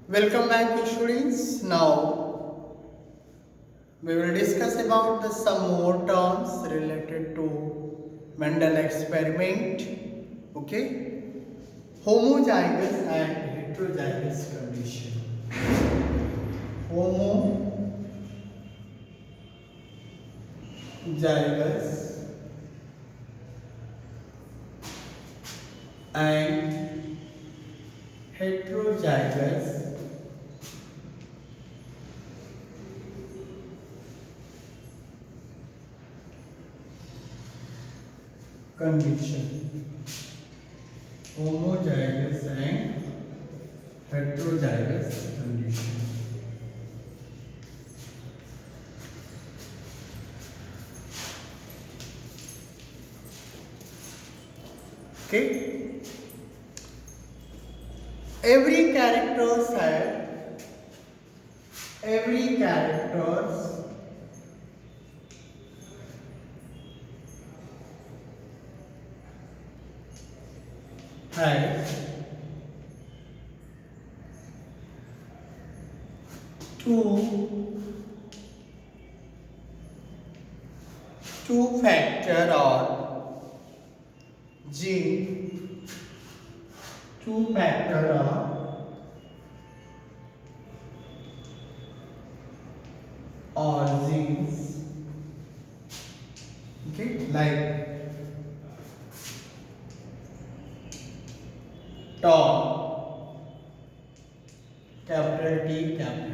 Welcome back students. Now we will discuss about some more terms related to Mendel experiment. Okay, homozygous and heterozygous condition. Homozygous and heterozygous condition. Homozygous and heterozygous condition. Okay. Every characters has two factor or gene, two factor or genes. Okay, like tall, capital T, capital T.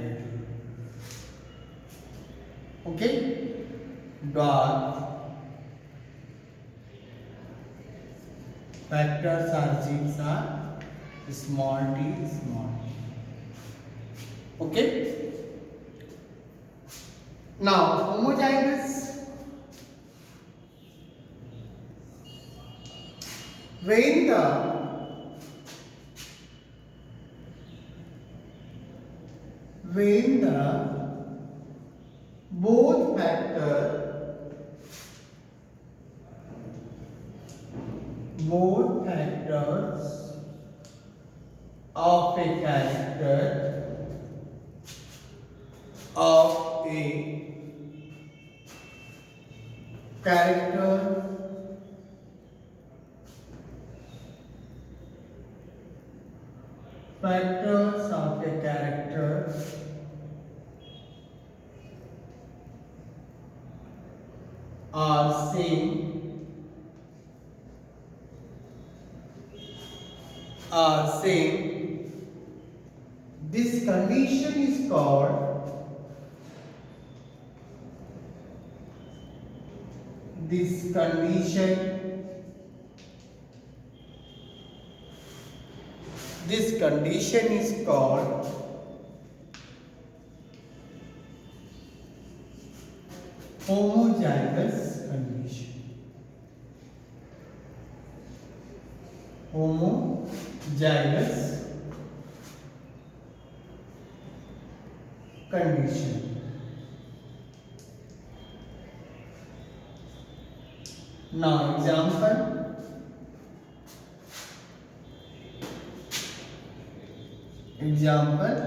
Okay, dwarf, factors or genes are small t, small t. Okay. Now homozygous, when the both factors of a character factors of a character are same, this condition is called homozygous condition. Homozygous condition. Now example,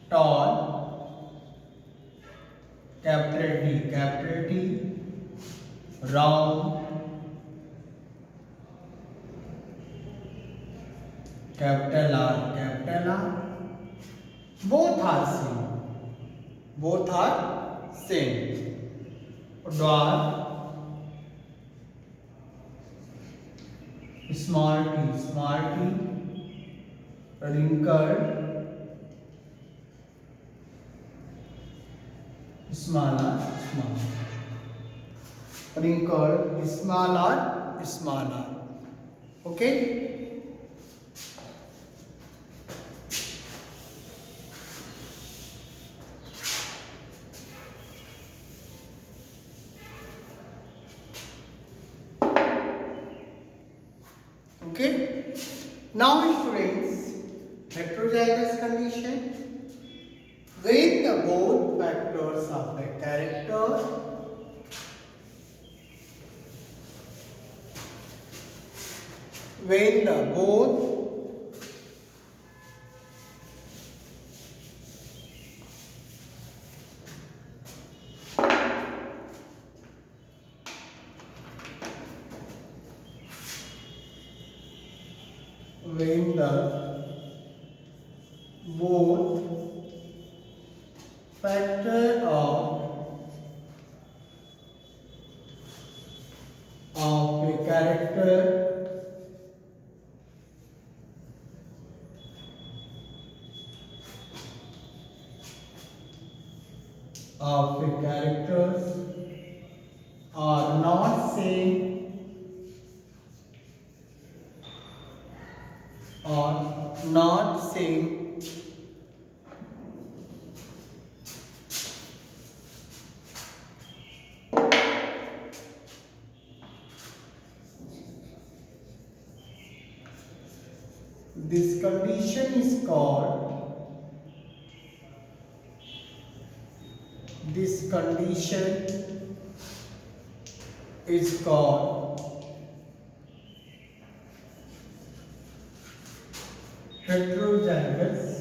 tall, capital T, round, capital R, both are same. Dwarf, small t, wrinkled, smaller, wrinkled, smaller. Okay. Okay. Now students, heterozygous condition, when the both factors of a character when the both when the both factor of a character are not same or not same, this condition is called heterozygous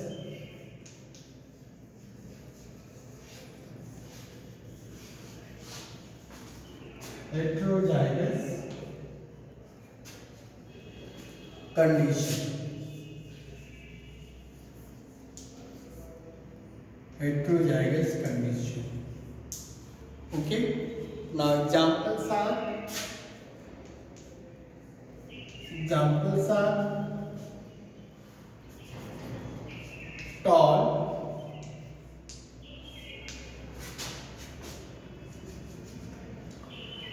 condition. Heterozygous condition. Okay. Now examples are tall,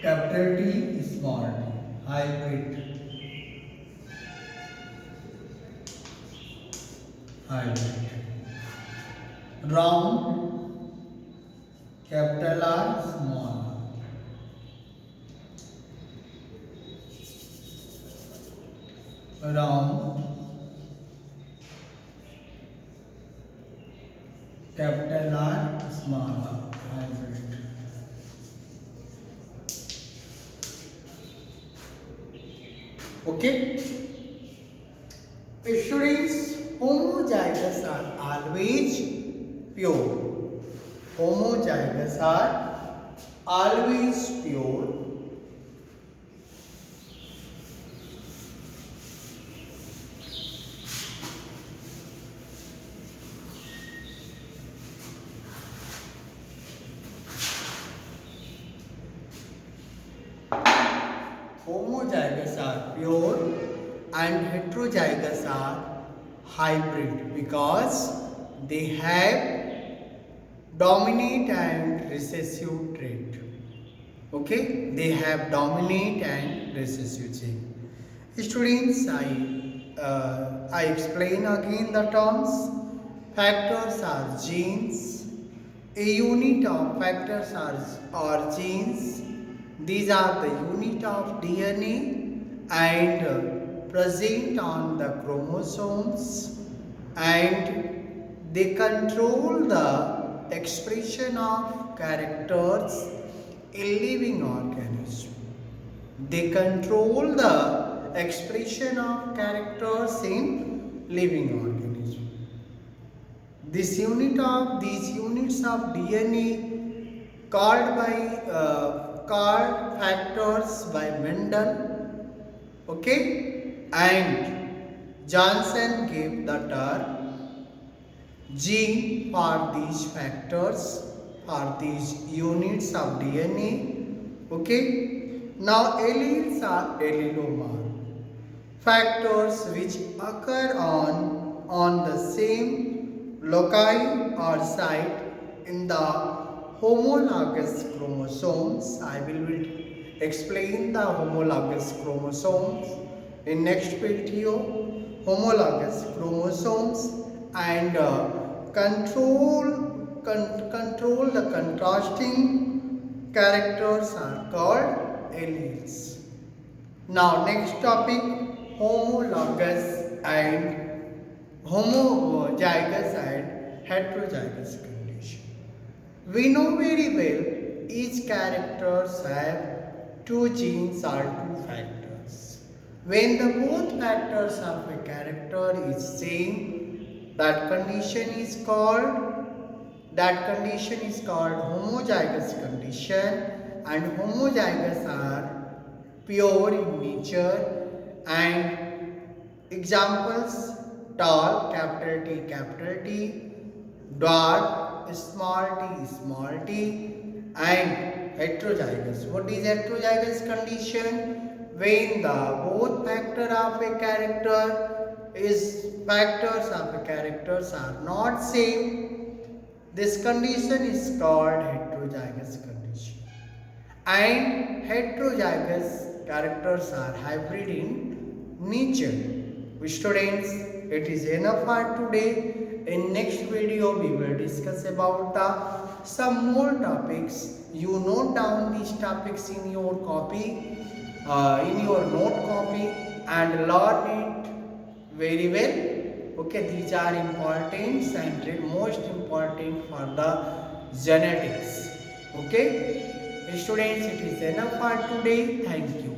capital T, small t, hybrid, round, capital R, small r, round, capital R, small r, hybrid. Okay. Students, homozygous are always pure. Homozygous are always pure. Homozygous are pure and heterozygous are hybrid because they have dominant and recessive trait. Okay, they have dominant and recessive trait. Students, I explain again the terms. Factors are genes. A unit of factors are genes. These are the unit of DNA and present on the chromosomes, and they control the expression of characters in living organism. They control the expression of characters in living organism. These units of DNA called factors by Mendel, okay, and Johnson gave the term gene for these factors, for these units of DNA, okay. Now alleles are allelomorph, factors which occur on the same loci or site in the homologous chromosomes. I will explain the homologous chromosomes in next video. Homologous chromosomes and control the contrasting characters are called alleles. Now next topic, homologous and homozygous and heterozygous condition. We know very well each characters have two genes or two factors. When the both factors of a character is same, that condition is called homozygous condition, and homozygous are pure in nature and Examples: tall, capital T, dwarf, small t, and heterozygous. What is heterozygous condition? When the both factors of a characters are not same, this condition is called heterozygous condition. And heterozygous characters are hybrid in nature. Students, it is enough for today. In next video, we will discuss about some more topics. You note down these topics in your copy, in your note copy, and learn it very well. Okay, these are important and most important for the genetics. Okay, students, it is enough for today. Thank you.